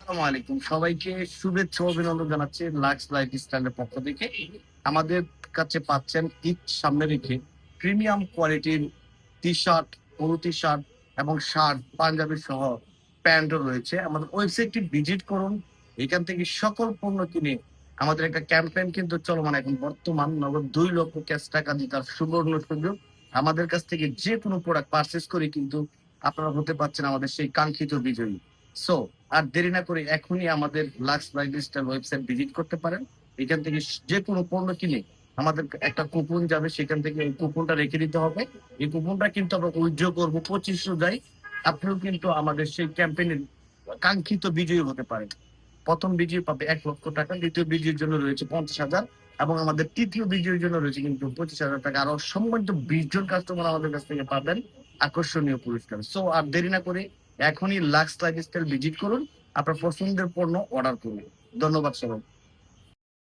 আসসালামু আলাইকুম, সবাইকে শুভেচ্ছা ও অভিনন্দন জানাচ্ছি লাক্স লাইফস্টাইলের পক্ষ থেকে। আমাদের কাছে পাচ্ছেন ঈদ সামনে রেখে প্রিমিয়াম কোয়ালিটির টি-শার্ট, পোলো টি-শার্ট এবং শার্ট, পাঞ্জাবি সহ প্যান্টও রয়েছে। আমাদের ওয়েবসাইটটি ভিজিট করুন। এখান থেকে সকল পণ্য কিনে আমাদের একটা ক্যাম্পেইন কিন্তু চলমান, এখন বর্তমান নগদ 2 লক্ষ ক্যাশ টাকা জেতার সুবর্ণ সুযোগ। আমাদের কাছ থেকে যে কোনো প্রোডাক্ট পারচেজ করে কিন্তু আপনারা হতে পারছেন আমাদের সেই কাঙ্ক্ষিত বিজয়ী। সো আর দেরি না করে এখনই আমাদের লাক্স লাইফস্টাইল ওয়েবসাইট ভিজিট করতে পারেন। এখান থেকে যে কোনো পণ্য কিনে আমাদের একটা কুপন যাবে, সেখান থেকে এই কুপনটা রেখে দিতে হবে। এই কুপনটা কিন্তু আমরা উইথড্র করবো 25 জুলাই। আপনিও কিন্তু আমাদের সেই ক্যাম্পেইনের কাঙ্ক্ষিত বিজয়ী হতে পারেন। প্রথম বিজয়ী পাবে 1 লক্ষ টাকা, দ্বিতীয় বিজয়ীর জন্য রয়েছে 50,000 এবং আমাদের তৃতীয় বিজয়ীর জন্য রয়েছে কিন্তু 25,000 টাকা। আরো সম্মানিত 20 জন কাস্টমার আমাদের কাছ থেকে পাবেন আকর্ষণীয় পুরস্কার। সো আর দেরি না করে এখনই লাক্স লাইফস্টাইল ভিজিট করুন, আপনার পছন্দের পণ্য অর্ডার করুন। ধন্যবাদ সবাই।